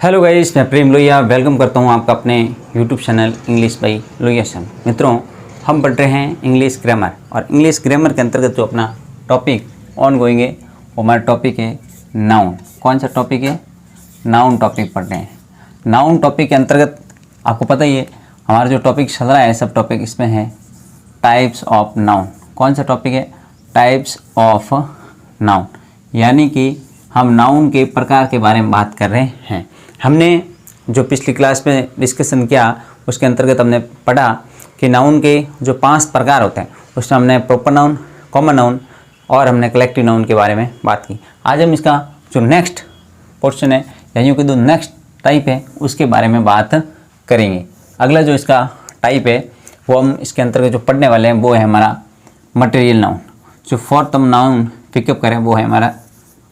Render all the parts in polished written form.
Hello guys, मैं प्रेम Lohia welcome करता हूं आपका अपने YouTube channel English by Lohia son. मित्रों, हम पढ़ रहे हैं इंग्लिश ग्रामर और इंग्लिश ग्रामर के अंतर्गत जो अपना टॉपिक ऑन गोइंग है वो हमारा टॉपिक है नाउन। कौन सा टॉपिक है? नाउन टॉपिक पढ़ रहे हैं। नाउन टॉपिक के अंतर्गत आपको पता ही है हमारा जो टॉपिक चल रहा है, सब टॉपिक इसमें है टाइप्स ऑफ नाउन। कौन सा टॉपिक है? टाइप्स ऑफ नाउन, यानी कि हम नाउन के प्रकार के बारे में बात कर रहे हैं। हमने जो पिछली क्लास में डिस्कशन किया उसके अंतर्गत हमने पढ़ा कि नाउन के जो 5 प्रकार होते हैं उसमें हमने प्रॉपर नाउन, कॉमन नाउन और हमने कलेक्टिव नाउन के बारे में बात की। आज हम इसका जो नेक्स्ट पोर्शन है यानी कि जो नेक्स्ट टाइप है उसके बारे में बात करेंगे। अगला जो इसका टाइप है वो हम इसके अंतर्गत जो पढ़ने वाले हैं वो है हमारा मटेरियल नाउन। जो फोर्थ हम नाउन पिकअप करें वो है हमारा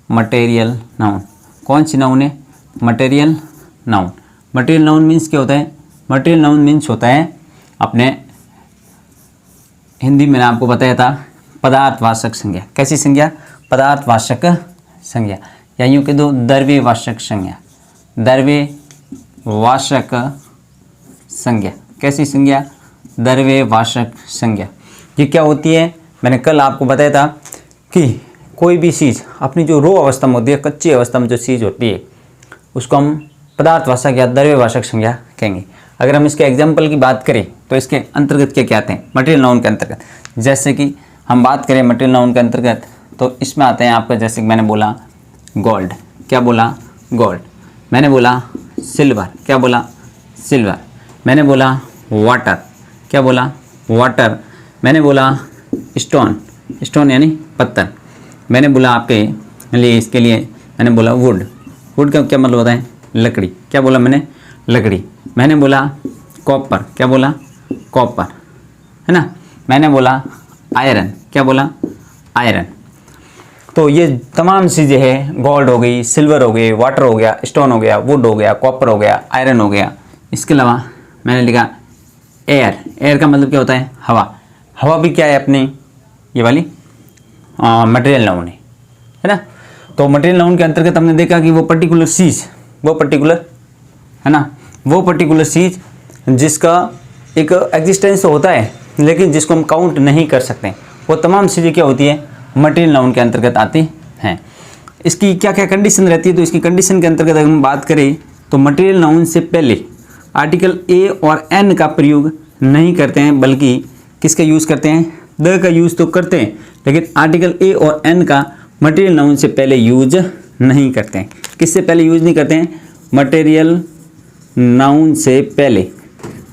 मटेरियल नाउन। कौन सी नाउन है? Material noun. Material noun means क्या होता है? मटेरियल नाउन मीन्स होता है अपने हिंदी में आपको बताया था पदार्थवाचक संज्ञा। कैसी संज्ञा? पदार्थवाचक संज्ञा, या यूँ कह दो द्रव्यवाचक संज्ञा। द्रव्यवाचक संज्ञा। कैसी संज्ञा? द्रव्यवाचक संज्ञा। ये क्या होती है? मैंने कल आपको बताया था कि कोई भी चीज़ अपनी जो रो अवस्था में होती है, कच्ची अवस्था में जो चीज़ होती है उसको हम पदार्थवाचक या द्रव्यवाचक संज्ञा कहेंगे। अगर हम इसके एग्जाम्पल की बात करें तो इसके अंतर्गत क्या क्या आते हैं मटेरियल नाउन के अंतर्गत? जैसे कि हम बात करें मटेरियल नाउन के अंतर्गत तो इसमें आते हैं आपका, जैसे कि मैंने बोला गोल्ड। क्या बोला? गोल्ड। मैंने बोला सिल्वर। क्या बोला? सिल्वर। मैंने बोला वाटर। क्या बोला? वाटर। मैंने बोला स्टोन। स्टोन यानी पत्थर। मैंने बोला आपके लिए, इसके लिए मैंने बोला वुड। वुड का क्या मतलब होता है? लकड़ी। क्या बोला मैंने? लकड़ी। मैंने बोला कॉपर। क्या बोला? कॉपर, है ना। मैंने बोला आयरन। क्या बोला? आयरन। तो ये तमाम चीज़ें हैं, गोल्ड हो गई, सिल्वर हो गई, वाटर हो गया, स्टोन हो गया, वुड हो गया, कॉपर हो गया, आयरन हो गया। इसके अलावा मैंने लिखा एयर। एयर का मतलब क्या होता है? हवा। हवा भी क्या है अपनी? ये वाली मटेरियल नाउन है ना। तो मटेरियल नाउन के अंतर्गत हमने देखा कि वो पर्टिकुलर चीज़, वो पर्टिकुलर, है ना, वो पर्टिकुलर चीज़ जिसका एक एग्जिस्टेंस होता है लेकिन जिसको हम काउंट नहीं कर सकते, वो तमाम चीज़ें क्या होती है? मटेरियल नाउन के अंतर्गत आती हैं। इसकी क्या क्या कंडीशन रहती है? तो इसकी कंडीशन के अंतर्गत अगर हम बात करें तो मटेरियल नाउन से पहले आर्टिकल ए और एन का प्रयोग नहीं करते हैं, बल्कि किसका यूज़ करते हैं? द का यूज़ तो करते हैं लेकिन आर्टिकल ए और एन का मटेरियल नाउन से पहले यूज नहीं करते हैं। किससे पहले यूज नहीं करते हैं? मटेरियल नाउन से पहले।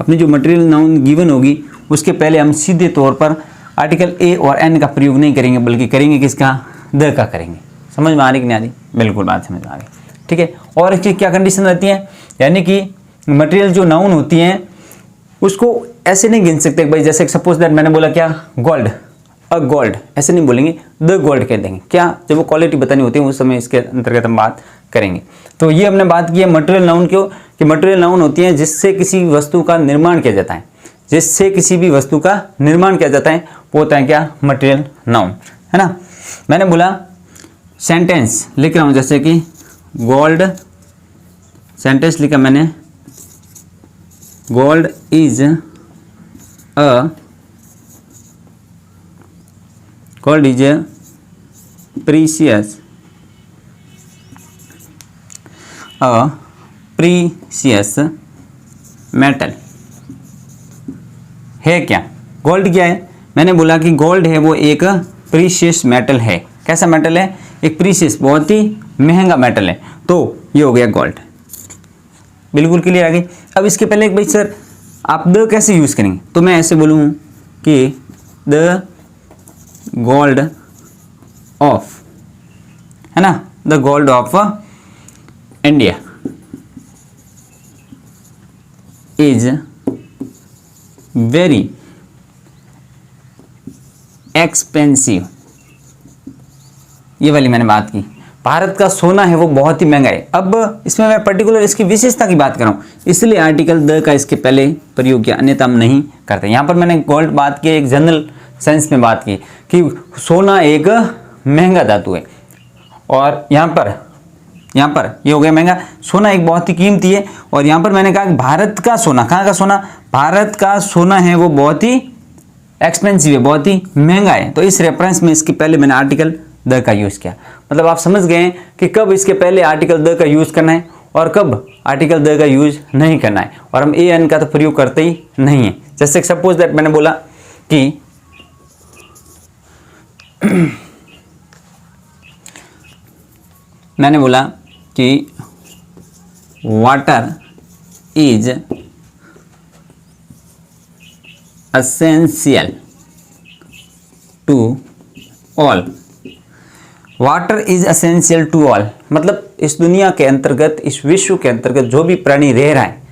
अपनी जो मटेरियल नाउन गिवन होगी उसके पहले हम सीधे तौर पर आर्टिकल ए और एन का प्रयोग नहीं करेंगे, बल्कि करेंगे किसका? द का करेंगे। समझ में आ रही कि नहीं आ रही? बिल्कुल बात समझ में आ गई। ठीक है। और इसकी क्या कंडीशन रहती है? यानी कि मटेरियल जो नाउन होती हैं उसको ऐसे नहीं गिन सकते भाई। जैसे सपोज दैट मैंने बोला क्या? गोल्ड। अ गोल्ड, ऐसे नहीं बोलेंगे, द गोल्ड कह देंगे। क्या? जब वो क्वालिटी बतानी होती है उस समय इसके अंतर्गत हम बात करेंगे। तो ये हमने बात की है मटेरियल नाउन क्यों कि मटेरियल नाउन होती है जिससे किसी वस्तु का निर्माण किया जाता है। जिससे किसी भी वस्तु का निर्माण किया जाता है वो होता है क्या? मटेरियल नाउन, है ना। मैंने बोला सेंटेंस लिख रहा हूँ, जैसे कि गोल्ड, सेंटेंस लिखा मैंने, gold is a gold is a precious metal है। क्या? गोल्ड क्या है? मैंने बोला कि गोल्ड है वो एक प्रीशियस मेटल है। कैसा मेटल है? एक प्रीशियस, बहुत ही महंगा मेटल है। तो ये हो गया गोल्ड। बिल्कुल क्लियर आ गई। अब इसके पहले एक भाई सर आप द कैसे यूज़ करेंगे? तो मैं ऐसे बोलूँ कि द गोल्ड ऑफ, है ना, the gold of India is very expensive. ये वाली मैंने बात की। भारत का सोना है वो बहुत ही महंगा है। अब इसमें मैं पर्टिकुलर इसकी विशेषता की बात कर रहा हूँ, इसलिए आर्टिकल द का इसके पहले प्रयोग किया, अन्यथा हम नहीं करते। यहाँ पर मैंने गोल्ड बात की, एक जनरल सेंस में बात की कि सोना एक महंगा धातु है, और यहाँ पर यहाँ पर ये हो गया महंगा। सोना एक बहुत ही कीमती है, और यहाँ पर मैंने कहा कि भारत का सोना, कहाँ का सोना, भारत का सोना है वो बहुत ही एक्सपेंसिव है, बहुत ही महंगा है। तो इस रेफरेंस में इसके पहले मैंने आर्टिकल द का यूज़ किया। मतलब आप समझ गए हैं कि कब इसके पहले आर्टिकल द का यूज़ करना है और कब आर्टिकल द का यूज़ नहीं करना है। और हम ए एन का तो प्रयोग करते ही नहीं है। जैसे सपोज दैट मैंने बोला कि मैंने बोला कि water is essential to all. Water is essential to all मतलब इस दुनिया के अंतर्गत, इस विश्व के अंतर्गत जो भी प्राणी रह रहा है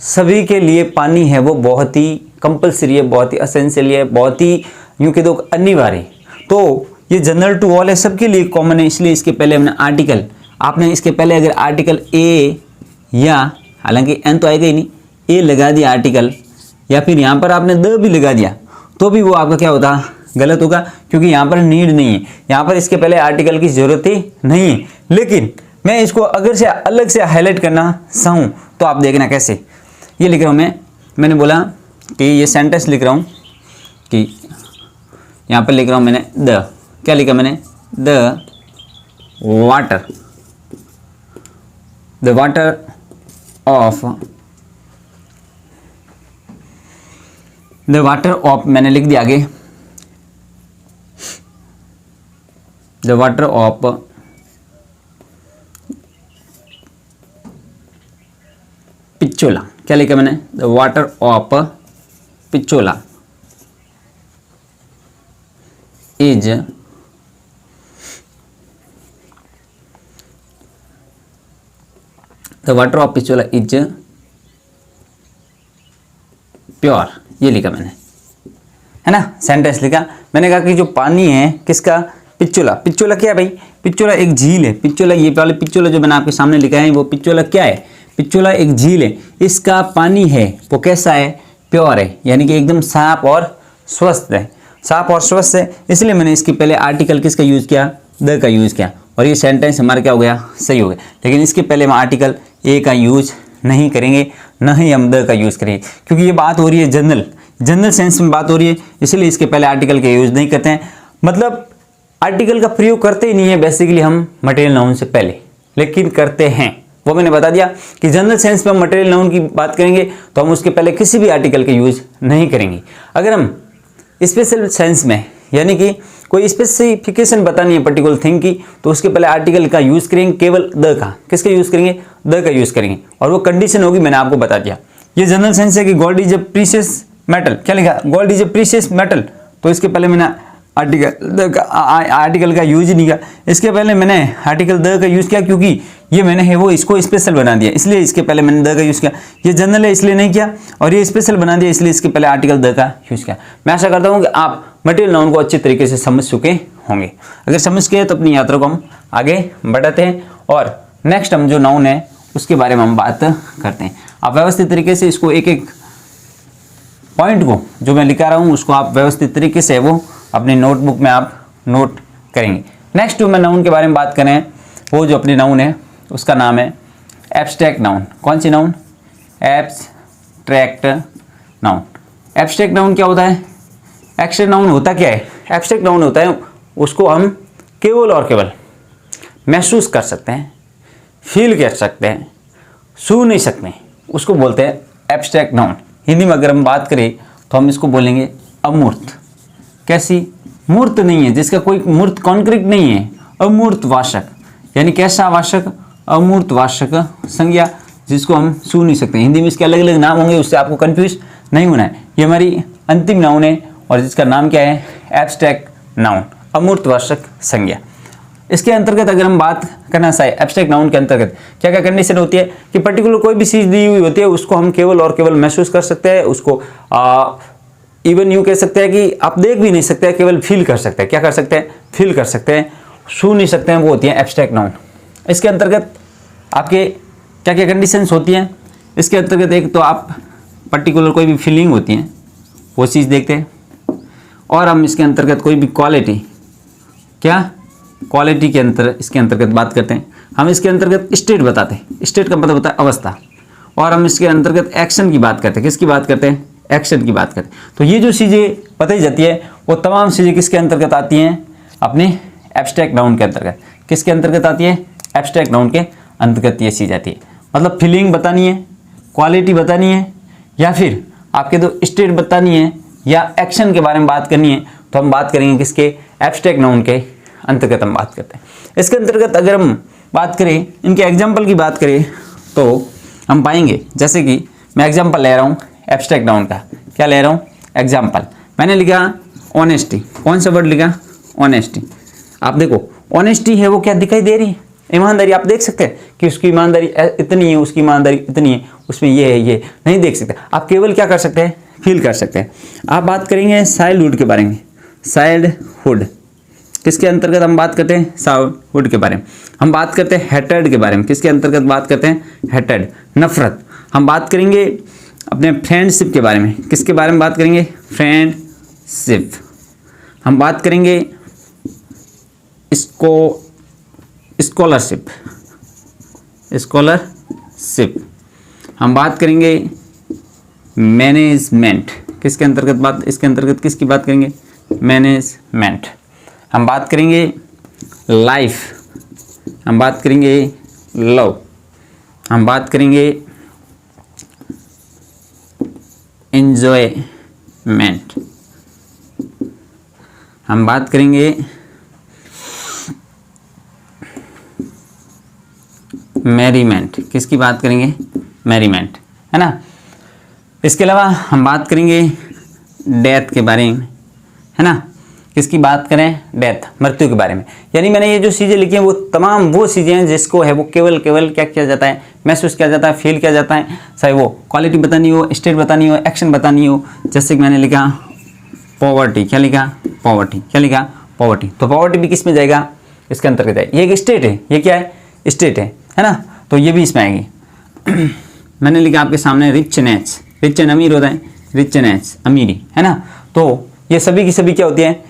सभी के लिए पानी है वो बहुत ही कंपलसरी है, बहुत ही एसेंशियल है, बहुत ही यूँ कह दो अनिवार्य। तो ये जनरल टू ऑल है, सबके लिए कॉमन है, इसलिए इसके पहले हमने आर्टिकल, आपने इसके पहले अगर आर्टिकल ए या, हालांकि एन तो आएगा ही नहीं, ए लगा दिया आर्टिकल, या फिर यहाँ पर आपने द भी लगा दिया तो भी वो आपका क्या होता, गलत होगा, क्योंकि यहाँ पर नीड नहीं है, यहाँ पर इसके पहले आर्टिकल की जरूरत ही नहीं है। लेकिन मैं इसको अगर से अलग से हाईलाइट करना चाहूँ तो आप देखना कैसे, ये लिख रहा हूँ मैंने बोला कि ये सेंटेंस लिख रहा हूँ कि यहाँ पर लिख रहा हूँ मैंने द, क्या लिखा मैंने, द वाटर ऑफ मैंने लिख दिया आगे, द वाटर ऑफ पिचोला, क्या लिखा मैंने, the water of Pichola is the water of Pichola is pure, ये लिखा मैंने, है ना, सेंटेंस लिखा। मैंने कहा कि जो पानी है किसका, पिचोला। पिचोला क्या है भाई, पिचोला एक झील है। पिचोला, ये वाले पिचोला जो मैंने आपके सामने लिखा है वो पिचोला क्या है, पिचोला एक झील है। इसका पानी है वो कैसा है, प्योर है, यानी कि एकदम साफ और स्वस्थ है, साफ और स्वस्थ है। इसलिए मैंने इसके पहले आर्टिकल किसका यूज़ किया, द का यूज़ किया, और ये सेंटेंस हमारा क्या हो गया, सही हो गया। लेकिन इसके पहले हम आर्टिकल ए का यूज़ नहीं करेंगे, न ही हम द का यूज़ करेंगे, क्योंकि ये बात हो रही है जनरल सेंस में बात हो रही है, इसलिए इसके पहले आर्टिकल का यूज़ नहीं करते हैं। मतलब आर्टिकल का प्रयोग करते ही नहीं है बेसिकली हम मटेरियल नाउन से पहले, लेकिन करते हैं, वो मैंने बता दिया कि जनरल सेंस में हम मटेरियल नाउन की बात करेंगे तो हम उसके पहले किसी भी आर्टिकल का यूज़ नहीं करेंगे। अगर हम स्पेशल सेंस में, यानी कि कोई स्पेसिफिकेशन बतानी है पर्टिकुलर थिंग की, तो उसके पहले आर्टिकल का यूज़ करेंगे, केवल द का, किसका यूज़ करेंगे, द का यूज़ करेंगे, और वो कंडीशन होगी, मैंने आपको बता दिया। ये जनरल सेंस है कि gold is a precious metal, क्या लिखा, gold is a precious metal, तो इसके पहले मैंने आर्टिकल का यूज ही नहीं किया। इसके पहले मैंने आर्टिकल द का यूज़ किया क्योंकि ये मैंने है वो इसको स्पेशल बना दिया, इसलिए इसके पहले मैंने द का यूज़ किया। ये जनरल है इसलिए नहीं किया, और ये स्पेशल बना दिया इसलिए इसके पहले आर्टिकल द का यूज़ किया। मैं आशा करता हूँ कि आप मटेरियल नाउन को अच्छे तरीके से समझ चुके होंगे। अगर समझ गए तो अपनी यात्रा को हम आगे बढ़ाते हैं, और नेक्स्ट हम जो नाउन है उसके बारे में हम बात करते हैं। आप व्यवस्थित तरीके से इसको एक एक पॉइंट को जो मैं लिखा रहा हूँ उसको आप व्यवस्थित तरीके से वो अपनी नोटबुक में आप नोट करेंगे। नेक्स्ट जो मैं नाउन के बारे में बात करें, वो जो अपनी नाउन है उसका नाम है एब्स्ट्रैक्ट नाउन। कौन सी noun, abstract noun. Abstract noun क्या होता है, एब्स्ट्रैक्ट नाउन होता क्या है, एब्स्ट्रैक्ट नाउन होता है उसको हम केवल और केवल महसूस कर सकते हैं, फील कर सकते हैं, छू नहीं सकते, उसको बोलते हैं एब्स्ट्रैक्ट नाउन। हिंदी में अगर हम बात करें तो हम इसको बोलेंगे अमूर्त। कैसी, मूर्त नहीं है, जिसका कोई मूर्त कॉन्क्रीट नहीं है, अमूर्त वाचक, यानी कैसा वाचक, अमूर्त वाचक संज्ञा, जिसको हम छू नहीं सकते। हिंदी में इसके अलग अलग नाम होंगे, उससे आपको कंफ्यूज नहीं होना है। ये हमारी अंतिम नाउन है और जिसका नाम क्या है, एब्स्ट्रैक्ट नाउन, अमूर्त वाचक संज्ञा। इसके अंतर्गत अगर हम बात करना चाहे एब्स्ट्रैक्ट नाउन के अंतर्गत क्या क्या कंडीशन होती है कि पर्टिकुलर कोई भी चीज़ दी हुई होती है उसको हम केवल और केवल महसूस कर सकते हैं, उसको इवन यूँ कह सकते हैं कि आप देख भी नहीं सकते हैं, केवल फील कर सकते हैं। क्या कर सकते हैं, फील कर सकते हैं, छू नहीं सकते हैं, वो होती है एब्स्ट्रैक्ट नाउन। इसके अंतर्गत आपके क्या क्या कंडीशंस होती हैं, इसके अंतर्गत एक तो आप पर्टिकुलर कोई भी फीलिंग होती है वो चीज़ देखते हैं, और हम इसके अंतर्गत कोई भी क्वालिटी, क्या क्वालिटी के इसके अंतर्गत बात करते हैं। हम इसके अंतर्गत स्टेट बताते हैं, स्टेट का मतलब होता है अवस्था, और हम इसके अंतर्गत एक्शन की बात करते हैं। किसकी बात करते हैं? एक्शन की बात करते हैं। तो ये जो चीज़ें बताई जाती है वो तमाम चीज़ें किसके अंतर्गत आती हैं? अपने एब्स्ट्रैक्ट नाउन के अंतर्गत। किसके अंतर्गत आती है? एब्स्ट्रैक्ट नाउन के अंतर्गत ये चीज़ आती है। मतलब फीलिंग बतानी है, क्वालिटी बतानी है, या फिर आपके तो स्टेट बतानी है, या एक्शन के बारे में बात करनी है, तो हम बात करेंगे किसके? एब्स्ट्रैक्ट नाउन के अंतर्गत हम बात करते हैं। इसके अंतर्गत अगर हम बात करें, इनके एग्जाम्पल की बात करें, तो हम पाएंगे, जैसे कि मैं एग्जाम्पल ले रहा हूँ एब्स्ट्रैक्ट नाउन का। क्या ले रहा हूँ? एग्जाम्पल। मैंने लिखा ऑनेस्टी। कौन सा वर्ड लिखा? ऑनेस्टी। आप देखो ऑनेस्टी है वो क्या दिखाई दे रही है? ईमानदारी। आप देख सकते हैं कि उसकी ईमानदारी इतनी है, उसकी ईमानदारी इतनी है, उसमें ये है, ये नहीं देख सकते। आप केवल क्या कर सकते हैं? फील कर सकते हैं। आप बात करेंगे चाइल्डहुड के बारे में। चाइल्डहुड किसके अंतर्गत हम बात करते हैं? चाइल्डहुड के बारे में। हम बात करते हैं हेटेड के बारे में। किसके अंतर्गत बात करते हैं? हेटेड, नफरत। हम बात करेंगे अपने फ्रेंडशिप के बारे में। किसके बारे में बात करेंगे? फ्रेंडशिप। हम बात करेंगे स्कॉलरशिप, स्कॉलरशिप। हम बात करेंगे मैनेजमेंट। किसके अंतर्गत बात? इसके अंतर्गत किसकी बात करेंगे? मैनेजमेंट। हम बात करेंगे लाइफ। हम बात करेंगे लव। हम बात करेंगे एंजॉयमेंट। हम बात करेंगे मैरीमेंट। किसकी बात करेंगे? मैरीमेंट, है ना। इसके अलावा हम बात करेंगे डेथ के बारे में, है ना। किसकी बात करें? डेथ, मृत्यु के बारे में। यानी मैंने ये जो चीज़ें लिखी हैं वो तमाम वो चीज़ें हैं जिसको है वो केवल क्या किया जाता है? महसूस किया जाता है, फील किया जाता है। चाहे वो क्वालिटी बतानी हो, स्टेट बतानी हो, एक्शन बतानी हो। जैसे कि मैंने लिखा पॉवर्टी। क्या लिखा? पॉवर्टी। क्या लिखा? पॉवर्टी। तो पॉवर्टी भी किस में जाएगा? इसके अंतर्गत है। ये एक स्टेट है। ये क्या है? स्टेट है ना। तो ये भी इसमें आएगी। मैंने लिखा आपके सामने रिचनेस। रिच एंड अमीर होता है, रिचनेस, अमीरी, है ना। तो ये सभी की सभी क्या होती है?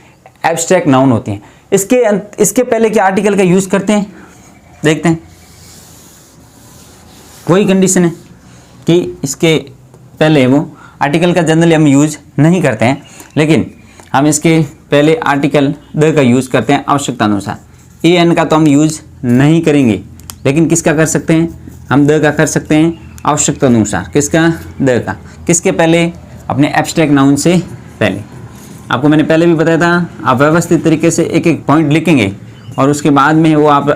एब्स्ट्रैक्ट नाउन होती हैं। इसके पहले क्या आर्टिकल का यूज़ करते हैं? देखते हैं। वही कंडीशन है कि इसके पहले वो आर्टिकल का जनरली हम यूज नहीं करते हैं, लेकिन हम इसके पहले आर्टिकल द का यूज़ करते हैं आवश्यकता अनुसार। एन का तो हम यूज नहीं करेंगे, लेकिन किसका कर सकते हैं? हम द का कर सकते हैं आवश्यकता अनुसार। किसका? द का। किसके पहले? अपने एब्स्ट्रैक्ट नाउन से पहले। आपको मैंने पहले भी बताया था, आप व्यवस्थित तरीके से एक एक पॉइंट लिखेंगे और उसके बाद में वो आप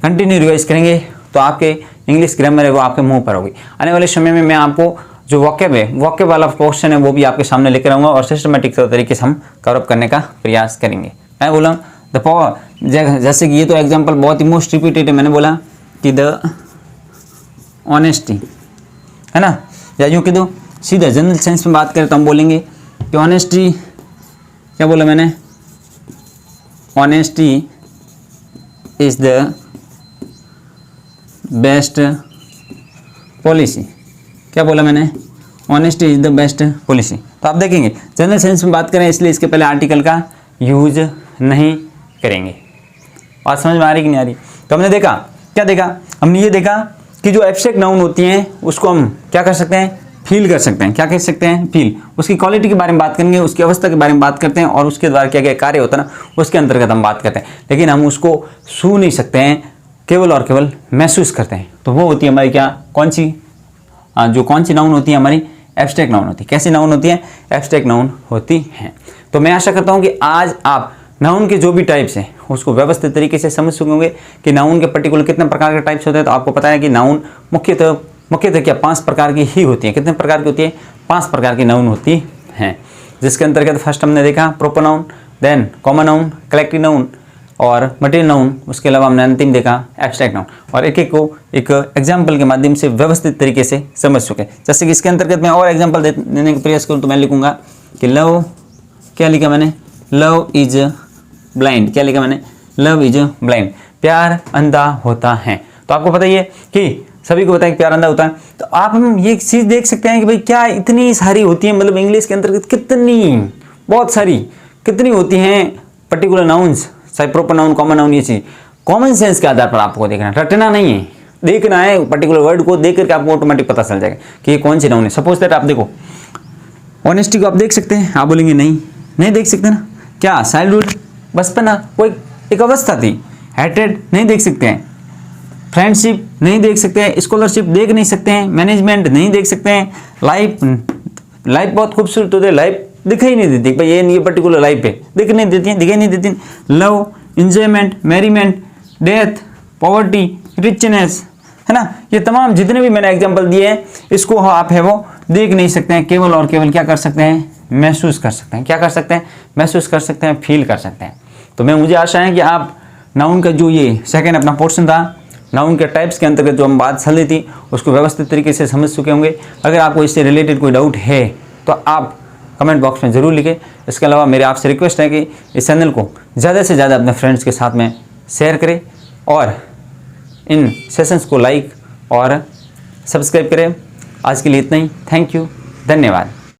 कंटिन्यू रिवाइज करेंगे, तो आपके इंग्लिश ग्रामर है वो आपके मुंह पर होगी। आने वाले समय में मैं आपको जो वॉकेब है, वॉकेब वाला पोर्शन है वो भी आपके सामने लेकर आऊँगा और सिस्टमेटिक तरीके से हम कवर अप करने का प्रयास करेंगे। मैं बोला द पावर, जैसे कि ये तो एग्जाम्पल बहुत ही मोस्ट रिपीटेड है। मैंने बोला कि द ऑनेस्टी, है ना, या यूँ कह दो सीधा जनरल सेंस में बात करें तो हम बोलेंगे कि ऑनेस्टी, क्या बोला मैंने? Honesty is the best policy. क्या बोला मैंने? Honesty is the best policy. तो आप देखेंगे जनरल सेंस में बात करें इसलिए इसके पहले आर्टिकल का यूज नहीं करेंगे। बात समझ में आ रही कि नहीं आ रही? तो हमने देखा, क्या देखा? हमने ये देखा कि जो एब्स्ट्रैक्ट नाउन होती हैं उसको हम क्या कर सकते हैं? फील कर सकते हैं। क्या कह सकते हैं? फील। उसकी क्वालिटी के बारे में बात करेंगे, उसकी अवस्था के बारे में बात करते हैं और उसके द्वारा क्या क्या कार्य होता है ना, उसके अंतर्गत हम बात करते हैं। लेकिन हम उसको छू नहीं सकते हैं, केवल और केवल महसूस करते हैं। तो वो होती है हमारी क्या? कौन सी नाउन होती है? हमारी एब्स्ट्रैक्ट नाउन होती है। कैसी नाउन होती है? एब्स्ट्रैक्ट नाउन होती हैं। तो मैं आशा करता हूँ कि आज आप नाउन के जो भी टाइप्स हैं उसको व्यवस्थित तरीके से समझ सकेंगे कि नाउन के पर्टिकुलर कितने प्रकार के टाइप्स होते हैं। तो आपको पता है कि नाउन मुख्यतः क्या 5 प्रकार की ही होती हैं। कितने प्रकार की होती है? 5 प्रकार की नाउन होती हैं, जिसके अंतर्गत फर्स्ट हमने देखा proper noun, then common noun, collective noun और मटेरियल नाउन। उसके अलावा हमने अंतिम देखा एब्स्ट्रैक्ट नाउन, और एक एक को एक एग्जाम्पल के माध्यम से व्यवस्थित तरीके से समझ सके। जैसे कि इसके अंतर्गत मैं और एग्जाम्पल देने का प्रयास करूँ तो मैं लिखूंगा कि लव, क्या लिखा मैंने? Love is blind. क्या लिखा मैंने? Love is blind. प्यार अंधा होता है। तो आपको पता ही है कि सभी को पता है कि प्यार अंधा होता है। तो आप हम ये चीज़ देख सकते हैं कि भाई क्या इतनी सारी होती है, मतलब इंग्लिश के अंतर्गत कितनी बहुत सारी कितनी होती हैं पर्टिकुलर नाउन्स, चाहे प्रॉपर नाउन, कॉमन नाउन, ये चीज़ कॉमन सेंस के आधार पर आपको देखना, रटना नहीं है, देखना है पर्टिकुलर वर्ड को, देख करके आपको ऑटोमेटिक पता चल जाएगा कि ये कौन सी नाउन है। सपोज दैट आप देखो ऑनेस्टी को आप देख सकते हैं, आप बोलेंगे नहीं देख सकते ना। क्या चाइल्डहुड, बचपना, कोई एक अवस्था थी। हेटेड नहीं देख सकते हैं, फ्रेंडशिप नहीं देख सकते हैं, स्कॉलरशिप देख नहीं सकते हैं, मैनेजमेंट नहीं देख सकते हैं, लाइफ बहुत खूबसूरत होती है, लाइफ दिखाई नहीं देती भाई, ये पर्टिकुलर लाइफ है, दिखाई नहीं देती। Love, enjoyment, merriment, death, poverty, richness, है ना, ये तमाम जितने भी मैंने एग्जांपल दिए हैं, इसको आप है वो देख नहीं सकते हैं, केवल और केवल क्या कर सकते हैं, महसूस कर सकते हैं। क्या कर सकते हैं, महसूस कर सकते हैं, फील कर सकते हैं। तो मुझे आशा है कि आप नाउन का जो ये सेकेंड अपना पोर्शन था, नाउन के टाइप्स के अंतर्गत जो हम बात चल रही थी, उसको व्यवस्थित तरीके से समझ चुके होंगे। अगर आपको इससे रिलेटेड कोई डाउट है तो आप कमेंट बॉक्स में ज़रूर लिखें। इसके अलावा मेरे आपसे रिक्वेस्ट है कि इस चैनल को ज़्यादा से ज़्यादा अपने फ्रेंड्स के साथ में शेयर करें और इन सेशंस को लाइक और सब्सक्राइब करें। आज के लिए इतना ही। थैंक यू, धन्यवाद।